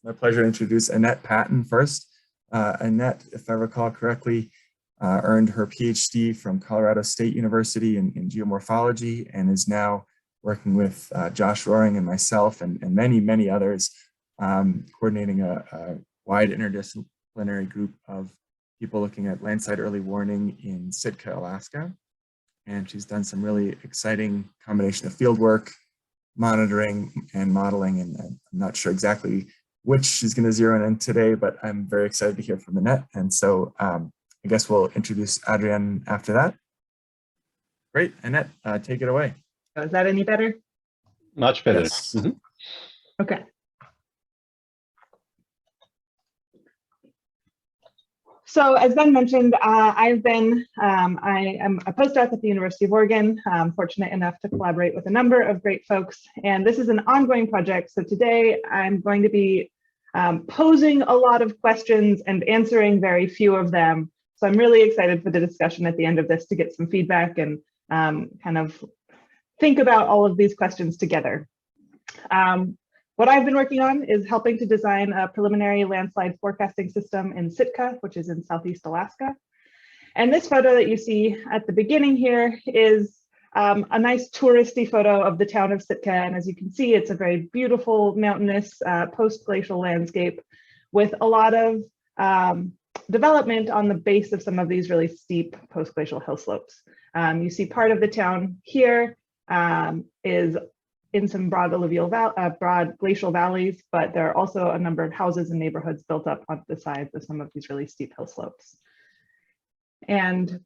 my pleasure to introduce Annette Patton first. Annette, if I recall correctly, earned her PhD from Colorado State University in geomorphology and is now working with Josh Roaring and myself and many, many others, coordinating a wide interdisciplinary group of people looking at landslide early warning in Sitka, Alaska. And she's done some really exciting combination of field work, monitoring, and modeling. And I'm not sure exactly which she's going to zero in today, but I'm very excited to hear from Annette. And so I guess we'll introduce Adrian after that. Great, Annette, take it away. Oh, is that any better? Much better. Yes. Mm-hmm. Okay. So as Ben mentioned, I am a postdoc at the University of Oregon. I'm fortunate enough to collaborate with a number of great folks, and this is an ongoing project. So today I'm going to be posing a lot of questions and answering very few of them. So I'm really excited for the discussion at the end of this to get some feedback and kind of think about all of these questions together. What I've been working on is helping to design a preliminary landslide forecasting system in Sitka, which is in Southeast Alaska. And this photo that you see at the beginning here is a nice touristy photo of the town of Sitka. And as you can see, it's a very beautiful mountainous post-glacial landscape with a lot of development on the base of some of these really steep post-glacial hill slopes. You see part of the town here is in some broad glacial valleys, but there are also a number of houses and neighborhoods built up on the sides of some of these really steep hill slopes. And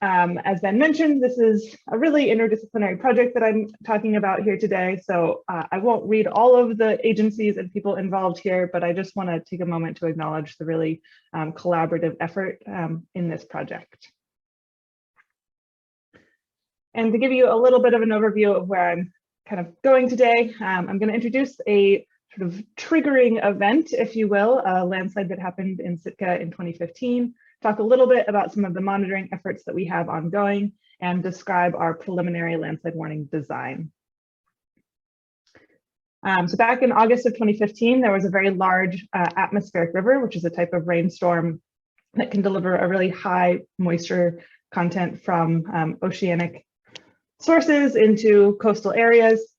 as Ben mentioned, this is a really interdisciplinary project that I'm talking about here today. So I won't read all of the agencies and people involved here, but I just want to take a moment to acknowledge the really collaborative effort in this project. And to give you a little bit of an overview of where I'm kind of going today, I'm going to introduce a sort of triggering event, if you will, a landslide that happened in Sitka in 2015, talk a little bit about some of the monitoring efforts that we have ongoing, and describe our preliminary landslide warning design. So back in August of 2015, there was a very large atmospheric river, which is a type of rainstorm that can deliver a really high moisture content from oceanic sources into coastal areas.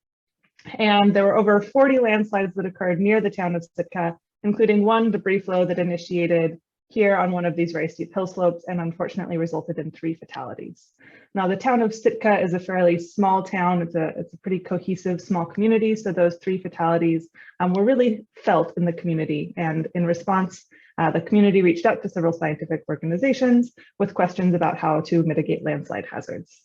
And there were over 40 landslides that occurred near the town of Sitka, including one debris flow that initiated here on one of these very steep hill slopes and unfortunately resulted in 3 fatalities. Now, the town of Sitka is a fairly small town. It's a pretty cohesive small community. So those 3 fatalities were really felt in the community. And in response, the community reached out to several scientific organizations with questions about how to mitigate landslide hazards.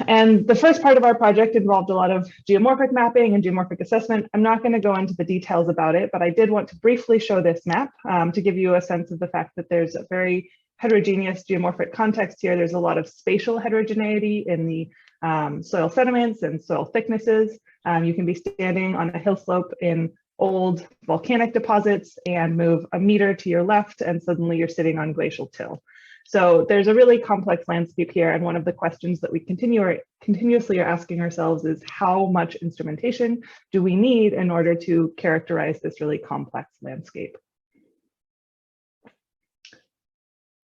And the first part of our project involved a lot of geomorphic mapping and geomorphic assessment. I'm not going to go into the details about it, but I did want to briefly show this map to give you a sense of the fact that there's a very heterogeneous geomorphic context here. There's a lot of spatial heterogeneity in the soil sediments and soil thicknesses. You can be standing on a hill slope in old volcanic deposits and move a meter to your left, and suddenly you're sitting on glacial till. So there's a really complex landscape here, and one of the questions that we continuously are asking ourselves is how much instrumentation do we need in order to characterize this really complex landscape?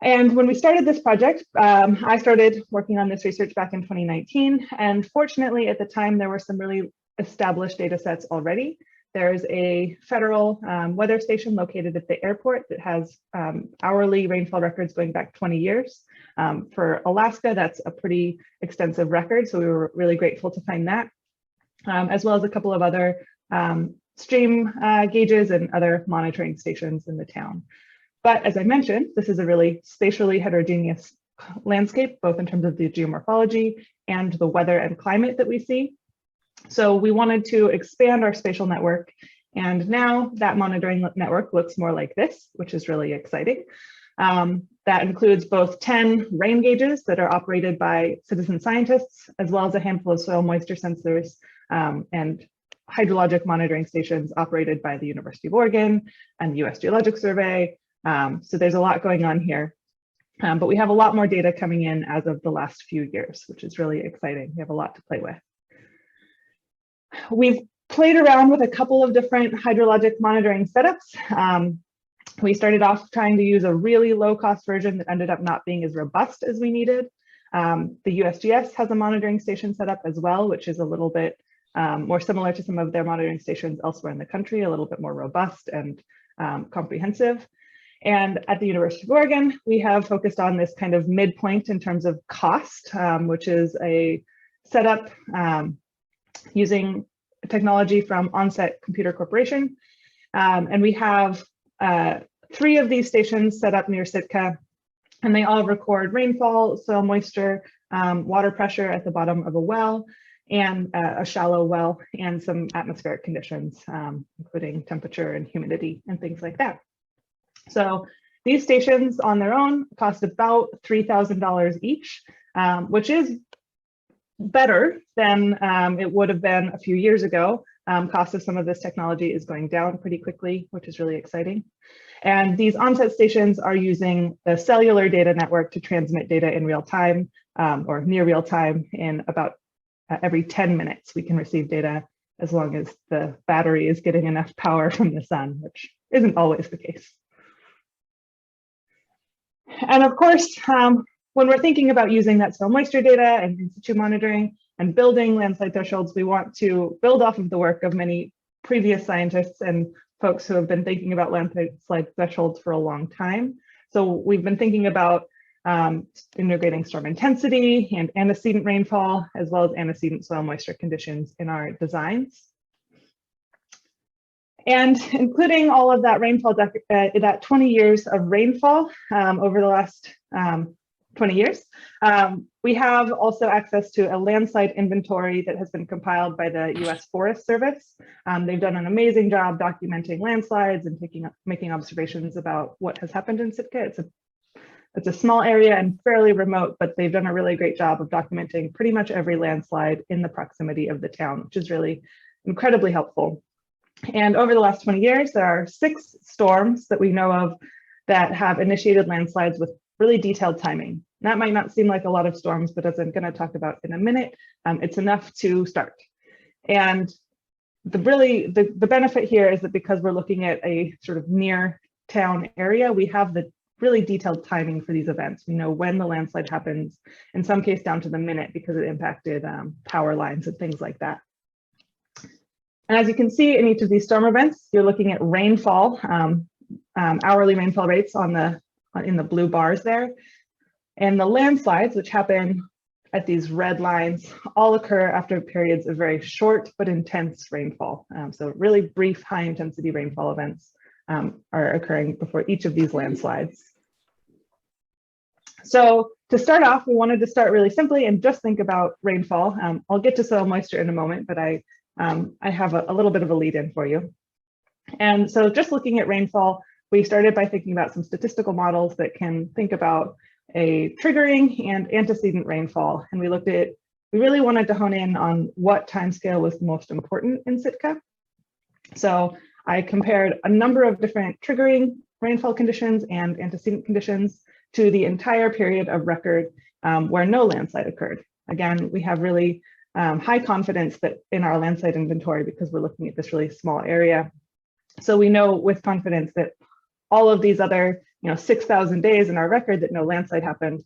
And when we started this project, I started working on this research back in 2019, and fortunately at the time there were some really established data sets already. There's a federal weather station located at the airport that has hourly rainfall records going back 20 years. For Alaska, that's a pretty extensive record, so we were really grateful to find that, as well as a couple of other stream gauges and other monitoring stations in the town. But as I mentioned, this is a really spatially heterogeneous landscape, both in terms of the geomorphology and the weather and climate that we see. So we wanted to expand our spatial network, and now that monitoring network looks more like this, which is really exciting. That includes both 10 rain gauges that are operated by citizen scientists, as well as a handful of soil moisture sensors and hydrologic monitoring stations operated by the University of Oregon and the US Geologic Survey. So there's a lot going on here. But we have a lot more data coming in as of the last few years, which is really exciting. We have a lot to play with. We've played around with a couple of different hydrologic monitoring setups. We started off trying to use a really low-cost version that ended up not being as robust as we needed. The USGS has a monitoring station set up as well, which is a little bit more similar to some of their monitoring stations elsewhere in the country, a little bit more robust and comprehensive. And at the University of Oregon, we have focused on this kind of midpoint in terms of cost, which is a setup using technology from Onset Computer Corporation. And we have 3 of these stations set up near Sitka, and they all record rainfall, soil moisture, water pressure at the bottom of a well, and a shallow well, and some atmospheric conditions, including temperature and humidity and things like that. So these stations on their own cost about $3,000 each, which is better than it would have been a few years ago. Cost of some of this technology is going down pretty quickly, which is really exciting. And these onset stations are using the cellular data network to transmit data in real time, or near real time. In about every 10 minutes, we can receive data as long as the battery is getting enough power from the sun, which isn't always the case. And of course, when we're thinking about using that soil moisture data and in situ monitoring and building landslide thresholds, we want to build off of the work of many previous scientists and folks who have been thinking about landslide thresholds for a long time. So we've been thinking about integrating storm intensity and antecedent rainfall, as well as antecedent soil moisture conditions in our designs. And including all of that rainfall, that 20 years of rainfall over the last 20 years, we have also access to a landslide inventory that has been compiled by the U.S. Forest Service. They've done an amazing job documenting landslides and making observations about what has happened in Sitka. It's a small area and fairly remote, but they've done a really great job of documenting pretty much every landslide in the proximity of the town, which is really incredibly helpful. And over the last 20 years, there are 6 storms that we know of that have initiated landslides with really detailed timing. That might not seem like a lot of storms, but as I'm going to talk about in a minute, it's enough to start. And the benefit here is that because we're looking at a sort of near town area, we have the really detailed timing for these events. We know when the landslide happens, in some case down to the minute, because it impacted power lines and things like that. And as you can see in each of these storm events, you're looking at rainfall, hourly rainfall rates in the blue bars there. And the landslides, which happen at these red lines, all occur after periods of very short but intense rainfall. So really brief high intensity rainfall events are occurring before each of these landslides. So to start off, we wanted to start really simply and just think about rainfall. I'll get to soil moisture in a moment, but I have a little bit of a lead in for you. And so just looking at rainfall, we started by thinking about some statistical models that can think about a triggering and antecedent rainfall. And we really wanted to hone in on what timescale was most important in Sitka. So I compared a number of different triggering rainfall conditions and antecedent conditions to the entire period of record where no landslide occurred. Again, we have really high confidence that in our landslide inventory, because we're looking at this really small area. So we know with confidence that all of these other 6,000 days in our record that no landslide happened,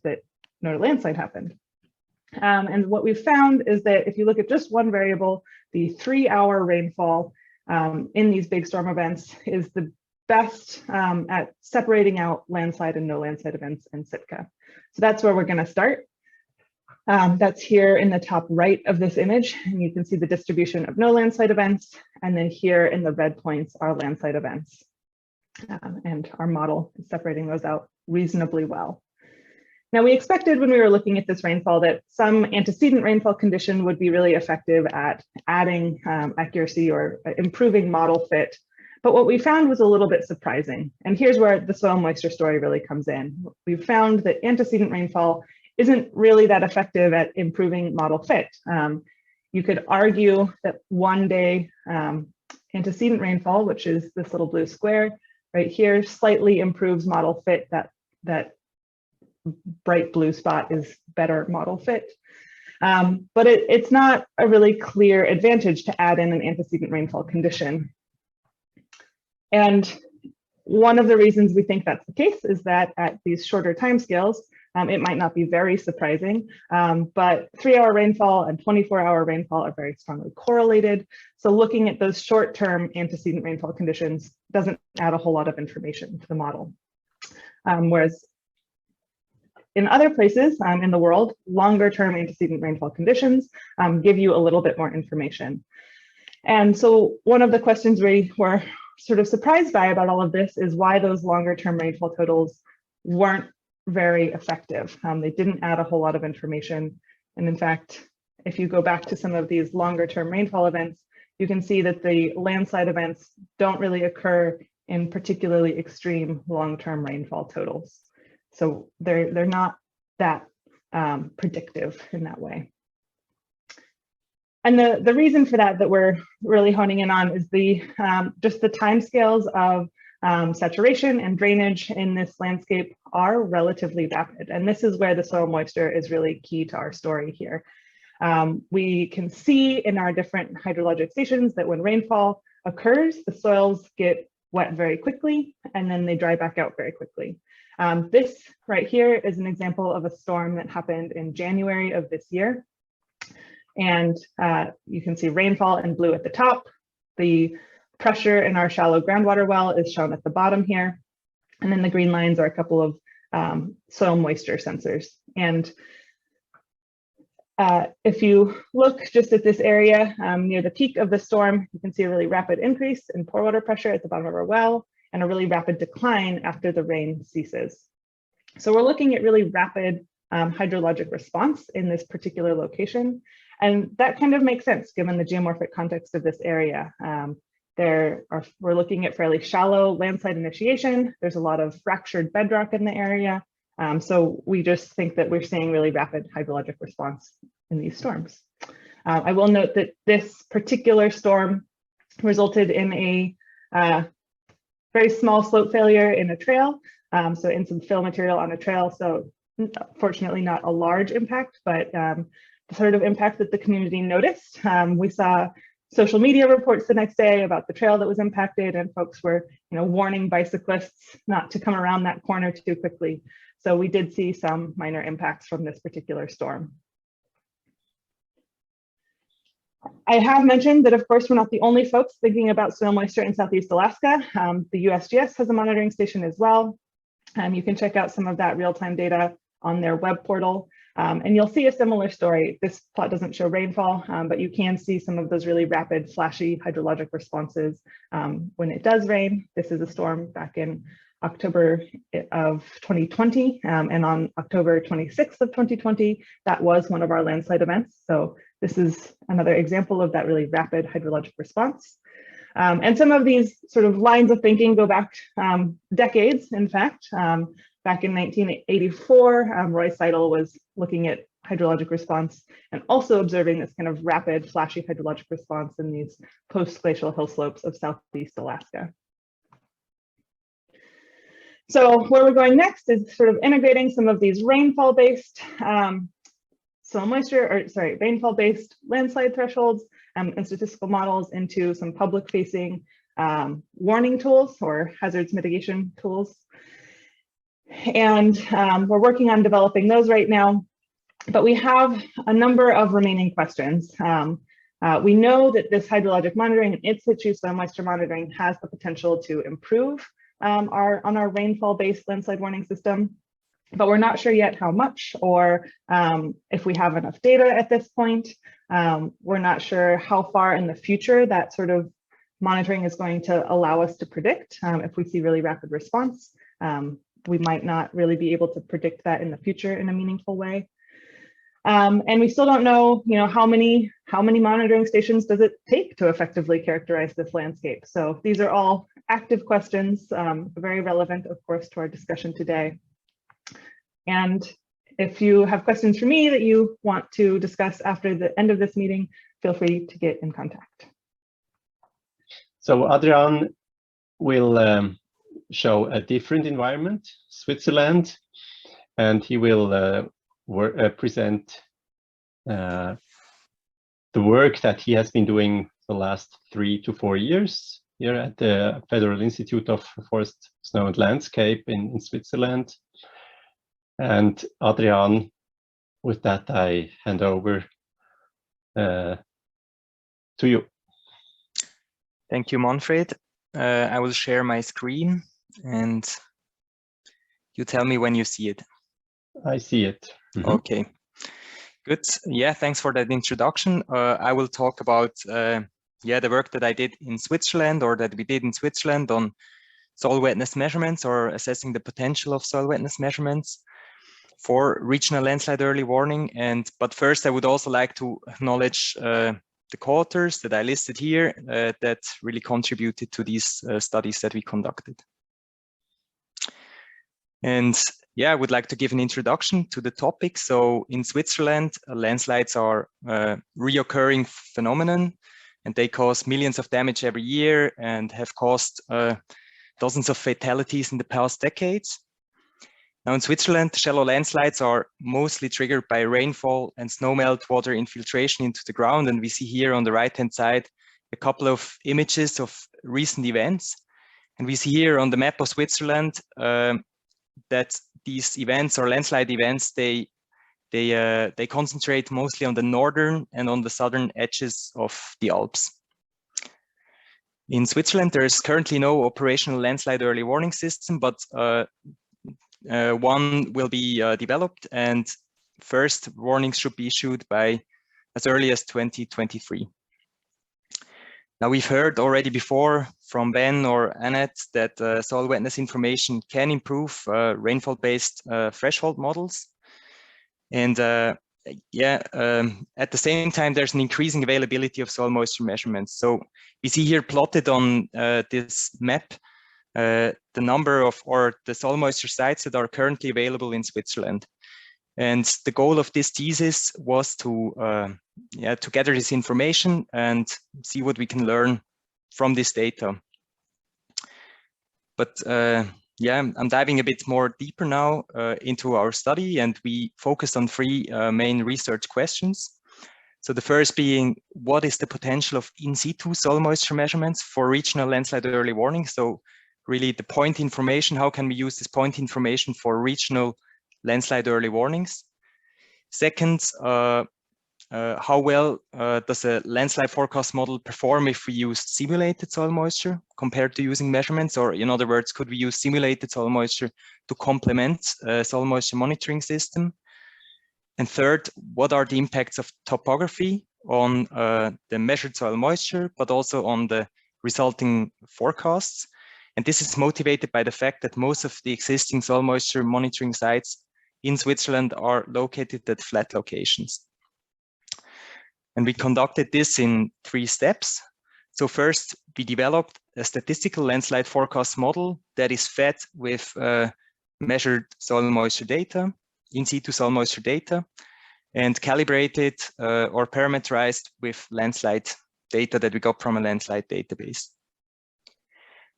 And what we've found is that if you look at just one variable, the 3-hour rainfall in these big storm events is the best at separating out landslide and no landslide events in Sitka. So that's where we're going to start. That's here in the top right of this image, and you can see the distribution of no landslide events, and then here in the red points are landslide events. And our model is separating those out reasonably well. Now, we expected when we were looking at this rainfall that some antecedent rainfall condition would be really effective at adding accuracy or improving model fit. But what we found was a little bit surprising. And here's where the soil moisture story really comes in. We found that antecedent rainfall isn't really that effective at improving model fit. You could argue that one day antecedent rainfall, which is this little blue square right here, slightly improves model fit. That bright blue spot is better model fit. But it's not a really clear advantage to add in an antecedent rainfall condition. And one of the reasons we think that's the case is that at these shorter timescales, it might not be very surprising, but 3-hour rainfall and 24-hour rainfall are very strongly correlated. So looking at those short-term antecedent rainfall conditions doesn't add a whole lot of information to the model. Whereas in other places in the world, longer-term antecedent rainfall conditions give you a little bit more information. And so one of the questions we were sort of surprised by about all of this is why those longer-term rainfall totals weren't very effective. They didn't add a whole lot of information. And in fact, if you go back to some of these longer-term rainfall events, you can see that the landslide events don't really occur in particularly extreme long-term rainfall totals. So they're not that predictive in that way. And the reason for that we're really honing in on is the just the timescales of saturation and drainage in this landscape are relatively rapid. And this is where the soil moisture is really key to our story here. We can see in our different hydrologic stations that when rainfall occurs, the soils get wet very quickly and then they dry back out very quickly. This right here is an example of a storm that happened in January of this year. And you can see rainfall in blue at the top. The pressure in our shallow groundwater well is shown at the bottom here. And then the green lines are a couple of soil moisture sensors. And if you look just at this area near the peak of the storm, you can see a really rapid increase in pore water pressure at the bottom of our well and a really rapid decline after the rain ceases. So we're looking at really rapid hydrologic response in this particular location. And that kind of makes sense given the geomorphic context of this area. We're looking at fairly shallow landslide initiation. There's a lot of fractured bedrock in the area. So we just think that we're seeing really rapid hydrologic response in these storms. I will note that this particular storm resulted in a very small slope failure in a trail. So in some fill material on a trail. So fortunately not a large impact, but the sort of impact that the community noticed. We saw social media reports the next day about the trail that was impacted, and folks were, warning bicyclists not to come around that corner too quickly. So we did see some minor impacts from this particular storm. I have mentioned that, of course, we're not the only folks thinking about soil moisture in Southeast Alaska. The USGS has a monitoring station as well. You can check out some of that real-time data on their web portal. And you'll see a similar story. This plot doesn't show rainfall, but you can see some of those really rapid, flashy hydrologic responses when it does rain. This is a storm back in October of 2020, and on October 26th of 2020, that was one of our landslide events. So this is another example of that really rapid hydrologic response. And some of these sort of lines of thinking go back decades, in fact. Back in 1984, Roy Seidel was looking at hydrologic response and also observing this kind of rapid, flashy hydrologic response in these post-glacial hill slopes of Southeast Alaska. So where we're going next is sort of integrating some of these rainfall-based rainfall-based landslide thresholds and statistical models into some public-facing warning tools or hazards mitigation tools. And we're working on developing those right now, but we have a number of remaining questions. We know that this hydrologic monitoring and in-situ soil moisture monitoring has the potential to improve on our rainfall-based landslide warning system, but we're not sure yet how much or if we have enough data at this point. We're not sure how far in the future that sort of monitoring is going to allow us to predict if we see really rapid response. We might not really be able to predict that in the future in a meaningful way. And we still don't know, how many monitoring stations does it take to effectively characterize this landscape? So these are all active questions, very relevant, of course, to our discussion today. And if you have questions for me that you want to discuss after the end of this meeting, feel free to get in contact. So Adrian will show a different environment, Switzerland, and he will present the work that he has been doing the last 3 to 4 years here at the Federal Institute of Forest, Snow and Landscape in Switzerland. And Adrian, with that, I hand over to you. Thank you, Manfred. I will share my screen and you tell me when you see it. I see it. Mm-hmm. Okay, good. Yeah, thanks for that introduction. I will talk about the work that I did in Switzerland, or that we did in Switzerland, on soil wetness measurements, or assessing the potential of soil wetness measurements for regional landslide early warning. But first, I would also like to acknowledge the co-authors that I listed here that really contributed to these studies that we conducted. And yeah, I would like to give an introduction to the topic. So in Switzerland, landslides are a reoccurring phenomenon, and they cause millions of damage every year and have caused dozens of fatalities in the past decades. Now in Switzerland, shallow landslides are mostly triggered by rainfall and snowmelt water infiltration into the ground. And we see here on the right-hand side a couple of images of recent events. And we see here on the map of Switzerland that these events, or landslide events, they concentrate mostly on the northern and on the southern edges of the Alps. In Switzerland, there is currently no operational landslide early warning system, but one will be developed, and first warnings should be issued by as early as 2023. Now, we've heard already before from Ben or Annette that soil wetness information can improve rainfall-based threshold models. And at the same time, there's an increasing availability of soil moisture measurements. So we see here plotted on this map the number of, or the soil moisture sites that are currently available in Switzerland. And the goal of this thesis was to gather this information and see what we can learn from this data. But I'm diving a bit more deeper now into our study, and we focused on 3 main research questions. So the first being, what is the potential of in situ soil moisture measurements for regional landslide early warning? So really the point information, how can we use this point information for regional landslide early warnings? Second, how well does a landslide forecast model perform if we use simulated soil moisture compared to using measurements? Or in other words, could we use simulated soil moisture to complement a soil moisture monitoring system? And third, what are the impacts of topography on the measured soil moisture, but also on the resulting forecasts? And this is motivated by the fact that most of the existing soil moisture monitoring sites in Switzerland are located at flat locations. And we conducted this in 3 steps. So first, we developed a statistical landslide forecast model that is fed with measured soil moisture data, in situ soil moisture data, and calibrated or parameterized with landslide data that we got from a landslide database.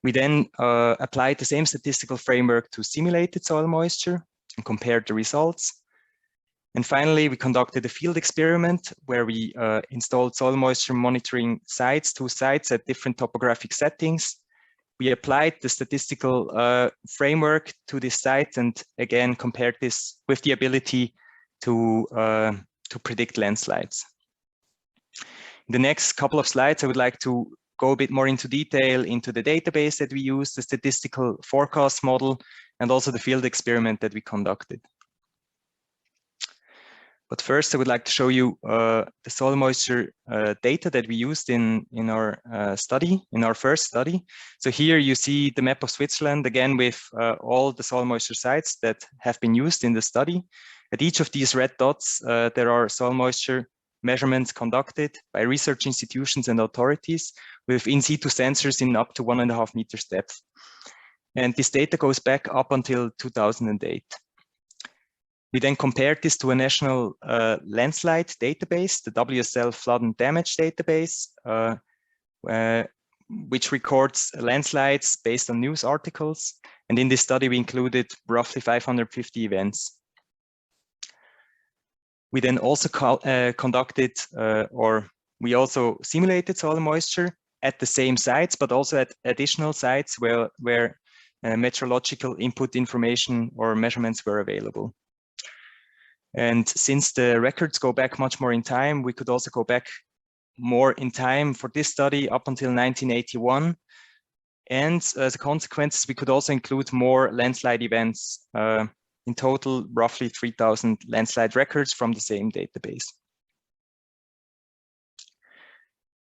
We then applied the same statistical framework to simulated soil moisture and compared the results. And finally, we conducted a field experiment where we installed soil moisture monitoring sites, 2 sites at different topographic settings. We applied the statistical framework to this site, and again compared this with the ability to predict landslides. In the next couple of slides, I would like to go a bit more into detail into the database that we use, the statistical forecast model, and also the field experiment that we conducted. But first, I would like to show you the soil moisture data that we used in our study, in our first study. So here you see the map of Switzerland, again with all the soil moisture sites that have been used in the study. At each of these red dots, there are soil moisture measurements conducted by research institutions and authorities with in situ sensors in up to 1.5 meters depth. And this data goes back up until 2008. We then compared this to a national landslide database, the WSL flood and damage database, which records landslides based on news articles. And in this study, we included roughly 550 events. We then also conducted, or we also simulated soil moisture at the same sites, but also at additional sites where meteorological input information or measurements were available. And since the records go back much more in time, we could also go back more in time for this study up until 1981. And as a consequence, we could also include more landslide events. In total, roughly 3,000 landslide records from the same database.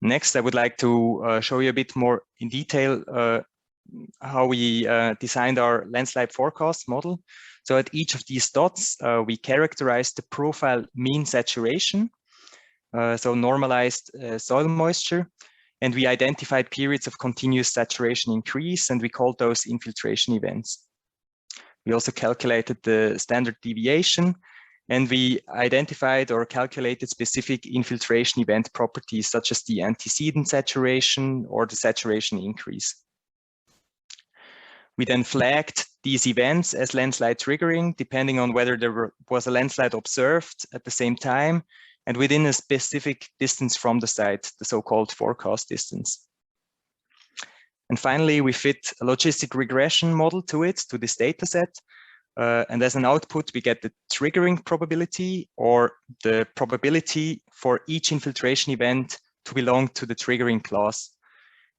Next, I would like to show you a bit more in detail how we designed our landslide forecast model. So at each of these dots, we characterized the profile mean saturation, so normalized soil moisture, and we identified periods of continuous saturation increase, and we called those infiltration events. We also calculated the standard deviation, and we identified or calculated specific infiltration event properties, such as the antecedent saturation or the saturation increase. We then flagged these events as landslide triggering, depending on whether there was a landslide observed at the same time and within a specific distance from the site, the so-called forecast distance. And finally, we fit a logistic regression model to it, to this data set. And as an output, we get the triggering probability or the probability for each infiltration event to belong to the triggering class.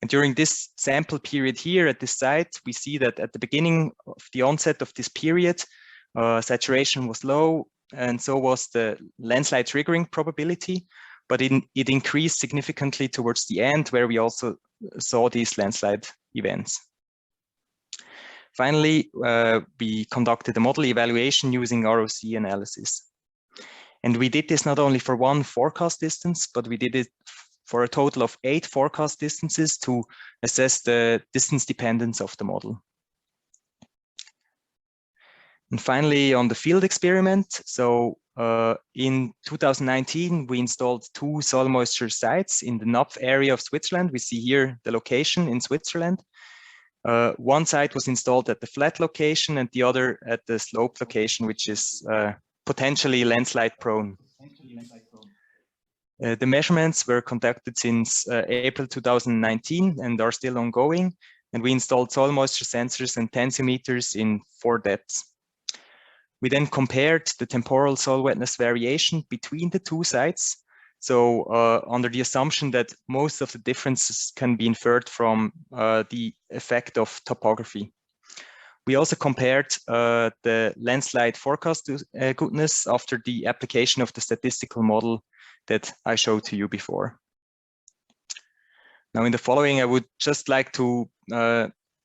And during this sample period here at this site, we see that at the beginning of the onset of this period, saturation was low, and so was the landslide triggering probability, but it increased significantly towards the end, where we also saw these landslide events. Finally, we conducted a model evaluation using ROC analysis. And we did this not only for one forecast distance, but we did it for a total of 8 forecast distances to assess the distance dependence of the model. And finally, on the field experiment, so in 2019, we installed 2 soil moisture sites in the Napf area of Switzerland. We see here the location in Switzerland. One site was installed at the flat location and the other at the slope location, which is potentially landslide prone. The measurements were conducted since April 2019 and are still ongoing. And we installed soil moisture sensors and tensiometers in 4 depths. We then compared the temporal soil wetness variation between the 2 sites. So under the assumption that most of the differences can be inferred from the effect of topography. We also compared the landslide forecast goodness after the application of the statistical model that I showed to you before. Now in the following, I would just like to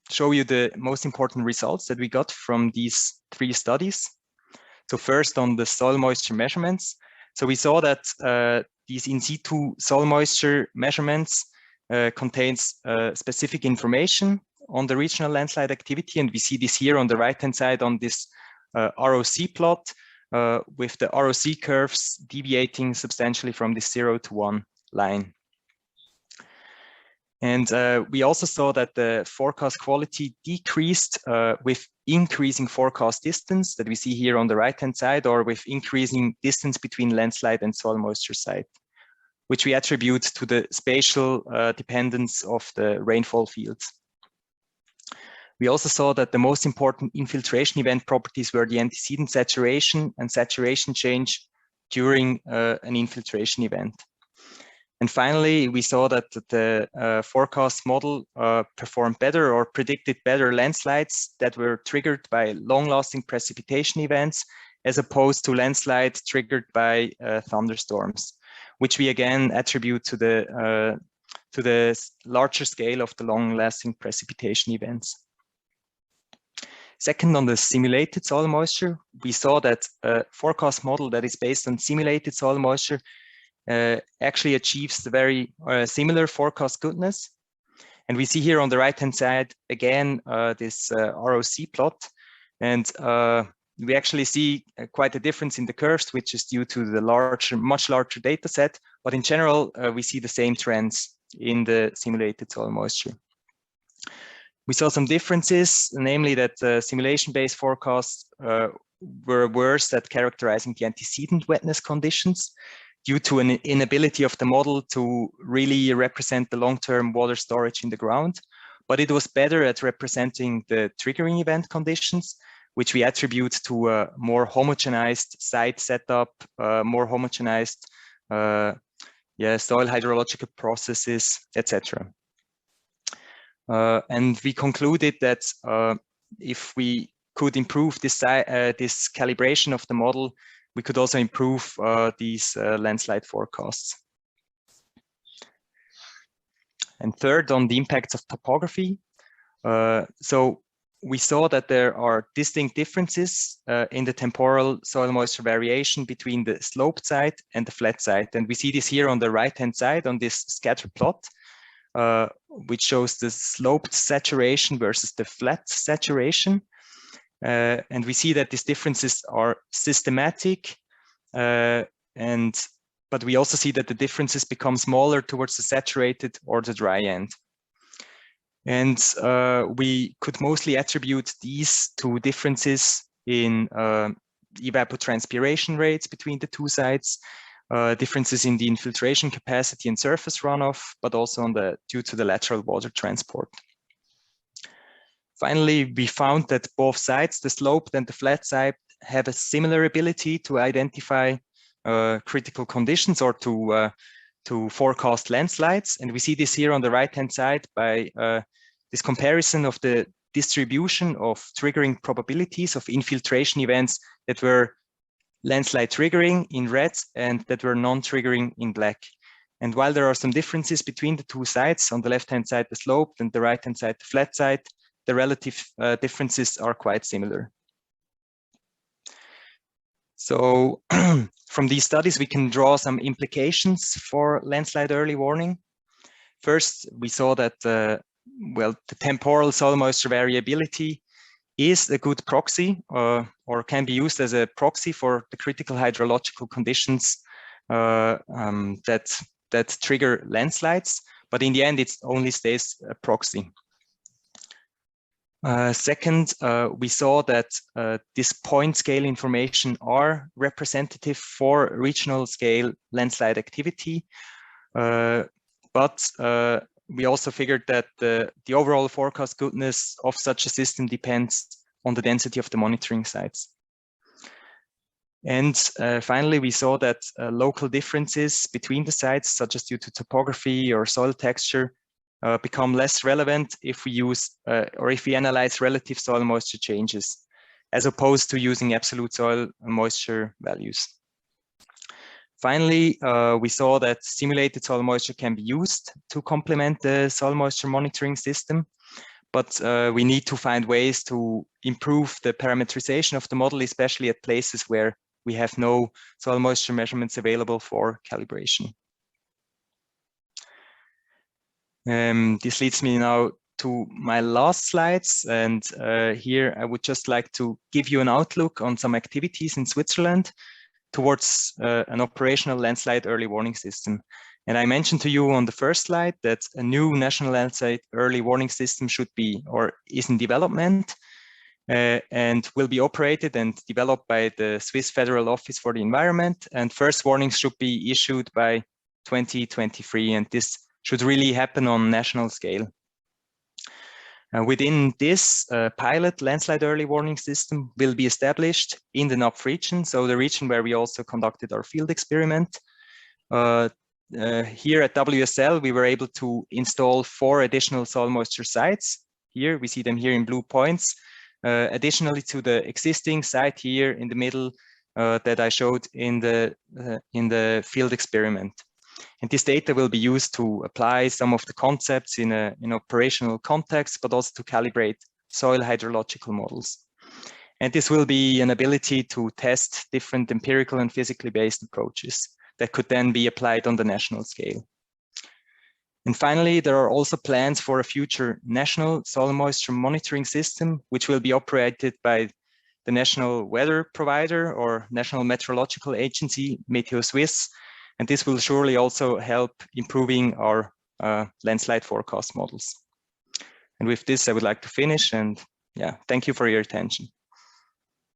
show you the most important results that we got from these 3 studies. So first on the soil moisture measurements. So we saw that these in situ soil moisture measurements contains specific information on the regional landslide activity. And we see this here on the right-hand side on this ROC plot with the ROC curves deviating substantially from the 0 to 1 line. And we also saw that the forecast quality decreased with increasing forecast distance that we see here on the right-hand side, or with increasing distance between landslide and soil moisture site, which we attribute to the spatial dependence of the rainfall fields. We also saw that the most important infiltration event properties were the antecedent saturation and saturation change during an infiltration event. And finally, we saw that the forecast model performed better or predicted better landslides that were triggered by long-lasting precipitation events, as opposed to landslides triggered by thunderstorms, which we again attribute to the larger scale of the long-lasting precipitation events. Second, on the simulated soil moisture, we saw that a forecast model that is based on simulated soil moisture actually achieves the very similar forecast goodness. And we see here on the right-hand side, again, this ROC plot. And we actually see quite a difference in the curves, which is due to the much larger data set. But in general, we see the same trends in the simulated soil moisture. We saw some differences, namely that simulation-based forecasts were worse at characterizing the antecedent wetness conditions due to an inability of the model to really represent the long-term water storage in the ground. But it was better at representing the triggering event conditions, which we attribute to a more homogenized site setup, more homogenized soil hydrological processes, etc. And we concluded that if we could improve this calibration of the model, we could also improve these landslide forecasts. And third, on the impacts of topography. So we saw that there are distinct differences in the temporal soil moisture variation between the sloped side and the flat side. And we see this here on the right-hand side on this scatter plot, which shows the sloped saturation versus the flat saturation. And we see that these differences are systematic, but we also see that the differences become smaller towards the saturated or the dry end. And we could mostly attribute these to differences in evapotranspiration rates between the two sides, differences in the infiltration capacity and surface runoff, but also due to the lateral water transport. Finally, we found that both sides, the sloped and the flat side, have a similar ability to identify critical conditions or to forecast landslides. And we see this here on the right-hand side by this comparison of the distribution of triggering probabilities of infiltration events that were landslide triggering in red and that were non-triggering in black. And while there are some differences between the two sides, on the left-hand side the sloped and the right-hand side the flat side, the relative differences are quite similar. So from these studies, we can draw some implications for landslide early warning. First, we saw that the temporal soil moisture variability is a good proxy or can be used as a proxy for the critical hydrological conditions that trigger landslides. But in the end, it only stays a proxy. Second, we saw that this point scale information are representative for regional scale landslide activity, but we also figured that the overall forecast goodness of such a system depends on the density of the monitoring sites. And finally, we saw that local differences between the sites, such as due to topography or soil texture, become less relevant if we use or if we analyze relative soil moisture changes, as opposed to using absolute soil moisture values. Finally, we saw that simulated soil moisture can be used to complement the soil moisture monitoring system, but we need to find ways to improve the parameterization of the model, especially at places where we have no soil moisture measurements available for calibration. This leads me now to my last slides, and here I would just like to give you an outlook on some activities in Switzerland towards an operational landslide early warning system. And I mentioned to you on the first slide that a new national landslide early warning system should be or is in development and will be operated and developed by the Swiss Federal Office for the Environment, and first warnings should be issued by 2023, and this should really happen on national scale. Within this pilot landslide early warning system will be established in the NAP region, so the region where we also conducted our field experiment. Here at WSL, we were able to install 4 additional soil moisture sites. Here, we see them here in blue points. Additionally to the existing site here in the middle that I showed in the field experiment. And this data will be used to apply some of the concepts in an operational context, but also to calibrate soil hydrological models. And this will be an ability to test different empirical and physically based approaches that could then be applied on the national scale. And finally, there are also plans for a future national soil moisture monitoring system, which will be operated by the national weather provider or national meteorological agency, Meteo Suisse. And this will surely also help improving our landslide forecast models. And with this, I would like to finish, and yeah, thank you for your attention.